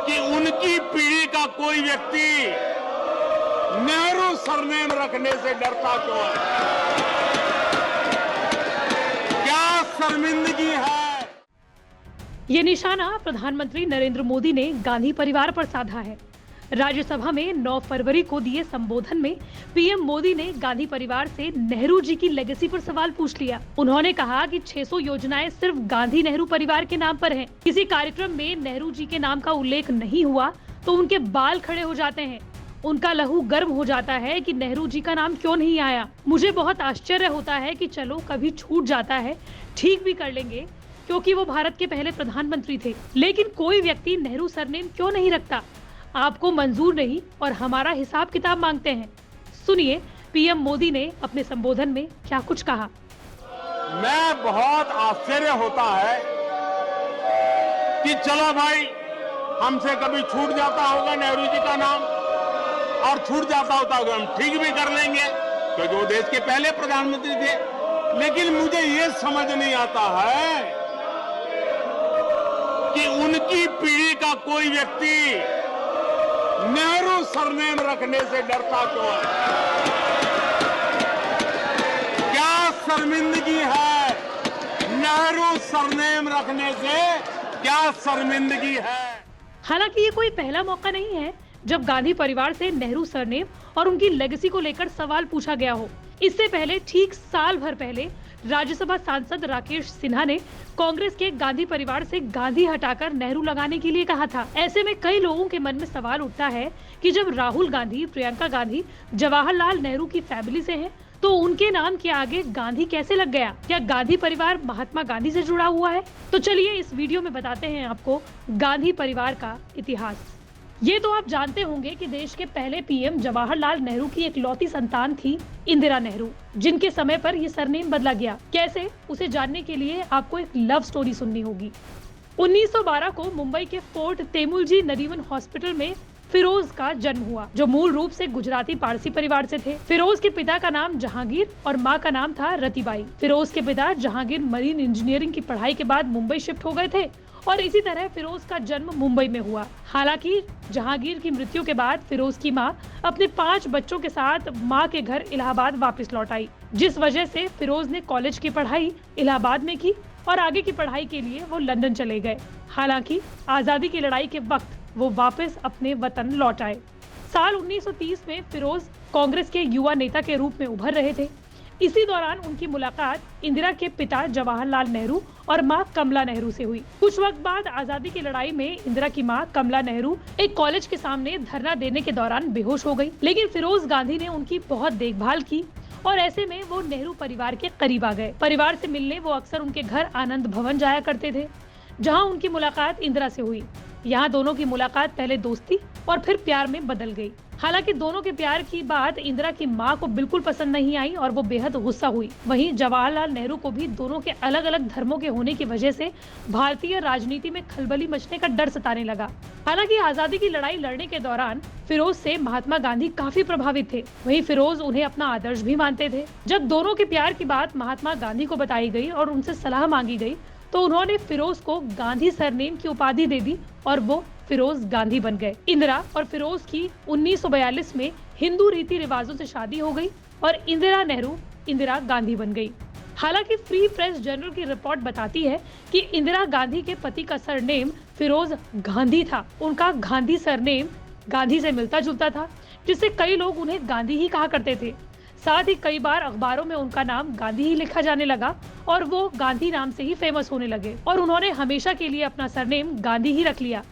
कि उनकी पीढ़ी का कोई व्यक्ति नेहरू सरनेम रखने से डरता क्यों है? क्या शर्मिंदगी है? ये निशाना प्रधानमंत्री नरेंद्र मोदी ने गांधी परिवार पर साधा है। राज्यसभा में 9 फरवरी को दिए संबोधन में पीएम मोदी ने गांधी परिवार से नेहरू जी की लेगेसी पर सवाल पूछ लिया। उन्होंने कहा कि 600 योजनाएं सिर्फ गांधी नेहरू परिवार के नाम पर हैं। किसी कार्यक्रम में नेहरू जी के नाम का उल्लेख नहीं हुआ तो उनके बाल खड़े हो जाते हैं। उनका लहू गर्म हो जाता है कि नेहरू जी का नाम क्यों नहीं आया। मुझे बहुत आश्चर्य होता है कि चलो कभी छूट जाता है, ठीक भी कर लेंगे, क्योंकि वो भारत के पहले प्रधानमंत्री थे। लेकिन कोई व्यक्ति नेहरू सरनेम क्यों नहीं रखता? आपको मंजूर नहीं और हमारा हिसाब किताब मांगते हैं। सुनिए पीएम मोदी ने अपने संबोधन में क्या कुछ कहा। मैं बहुत आश्चर्य होता है कि चलो भाई, हमसे कभी छूट जाता होगा नेहरू जी का नाम, और छूट जाता होता होगा हम ठीक भी कर लेंगे, क्योंकि वो देश के पहले प्रधानमंत्री थे। लेकिन मुझे ये समझ नहीं आता है कि उनकी पीढ़ी का कोई व्यक्ति नेहरू सरनेम रखने से डरता क्यों है? क्या शर्मिंदगी है? नेहरू सरनेम रखने से क्या शर्मिंदगी है? हालांकि ये कोई पहला मौका नहीं है जब गांधी परिवार से नेहरू सरनेम और उनकी लेगेसी को लेकर सवाल पूछा गया हो। इससे पहले ठीक साल भर पहले राज्यसभा सांसद राकेश सिन्हा ने कांग्रेस के गांधी परिवार से गांधी हटाकर नेहरू लगाने के लिए कहा था। ऐसे में कई लोगों के मन में सवाल उठता है कि जब राहुल गांधी, प्रियंका गांधी जवाहरलाल नेहरू की फैमिली से हैं, तो उनके नाम के आगे गांधी कैसे लग गया? क्या गांधी परिवार महात्मा गांधी से जुड़ा हुआ है? तो चलिए इस वीडियो में बताते हैं आपको गांधी परिवार का इतिहास। ये तो आप जानते होंगे कि देश के पहले पीएम जवाहरलाल नेहरू की इकलौती संतान थी इंदिरा नेहरू, जिनके समय पर ये सरनेम बदला गया। कैसे, उसे जानने के लिए आपको एक लव स्टोरी सुननी होगी। 1912 को मुंबई के फोर्ट तेमुलजी नरीमन हॉस्पिटल में फिरोज का जन्म हुआ, जो मूल रूप से गुजराती पारसी परिवार से थे। फिरोज के पिता का नाम जहांगीर और मां का नाम था रतीबाई। फिरोज के पिता जहांगीर मरीन इंजीनियरिंग की पढ़ाई के बाद मुंबई शिफ्ट हो गए थे और इसी तरह फिरोज का जन्म मुंबई में हुआ। हालांकि जहांगीर की मृत्यु के बाद फिरोज की मां अपने 5 बच्चों के साथ मां के घर इलाहाबाद वापस लौट आई, जिस वजह से फिरोज ने कॉलेज की पढ़ाई इलाहाबाद में की और आगे की पढ़ाई के लिए वो लंदन चले गए। हालांकि आजादी की लड़ाई के वक्त वो वापस अपने वतन लौट आए। साल 1930 में फिरोज कांग्रेस के युवा नेता के रूप में उभर रहे थे। इसी दौरान उनकी मुलाकात इंदिरा के पिता जवाहरलाल नेहरू और मां कमला नेहरू से हुई। कुछ वक्त बाद आजादी की लड़ाई में इंदिरा की मां कमला नेहरू एक कॉलेज के सामने धरना देने के दौरान बेहोश हो गई, लेकिन फिरोज गांधी ने उनकी बहुत देखभाल की और ऐसे में वो नेहरू परिवार के करीब आ गए। परिवार से मिलने वो अक्सर उनके घर आनंद भवन जाया करते थे, जहाँ उनकी मुलाकात इंदिरा से हुई। यहाँ दोनों की मुलाकात पहले दोस्ती और फिर प्यार में बदल गई। हालांकि दोनों के प्यार की बात इंदिरा की मां को बिल्कुल पसंद नहीं आई और वो बेहद गुस्सा हुई। वहीं जवाहरलाल नेहरू को भी दोनों के अलग अलग धर्मों के होने की वजह से भारतीय राजनीति में खलबली मचने का डर सताने लगा। हालांकि आजादी की लड़ाई लड़ने के दौरान फिरोज से महात्मा गांधी काफी प्रभावित थे। वहीं फिरोज उन्हें अपना आदर्श भी मानते थे। जब दोनों के प्यार की बात महात्मा गांधी को बताई गई और उनसे सलाह मांगी गई, तो उन्होंने फिरोज को गांधी सरनेम की उपाधि दे दी और वो फिरोज गांधी बन गए। इंदिरा और फिरोज की 1942 में हिंदू रीति रिवाजों से शादी हो गई और इंदिरा नेहरू इंदिरा गांधी बन गई। हालांकि फ्री प्रेस जर्नल की रिपोर्ट बताती है कि इंदिरा गांधी के पति का सरनेम फिरोज गांधी था। उनका गांधी सरनेम गांधी से मिलता जुलता था, जिससे कई लोग उन्हें गांधी ही कहा करते थे। साथ ही कई बार अखबारों में उनका नाम गांधी ही लिखा जाने लगा और वो गांधी नाम से ही फेमस होने लगे और उन्होंने हमेशा के लिए अपना सरनेम गांधी ही रख लिया।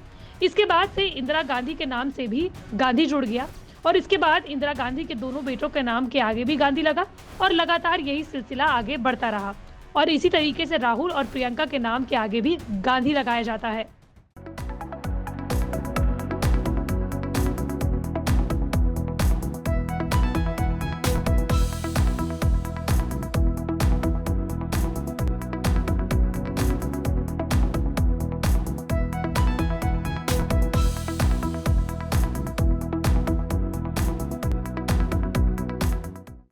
इसके बाद से इंदिरा गांधी के नाम से भी गांधी जुड़ गया और इसके बाद इंदिरा गांधी के दोनों बेटों के नाम के आगे भी गांधी लगा और लगातार यही सिलसिला आगे बढ़ता रहा और इसी तरीके से राहुल और प्रियंका के नाम के आगे भी गांधी लगाया जाता है।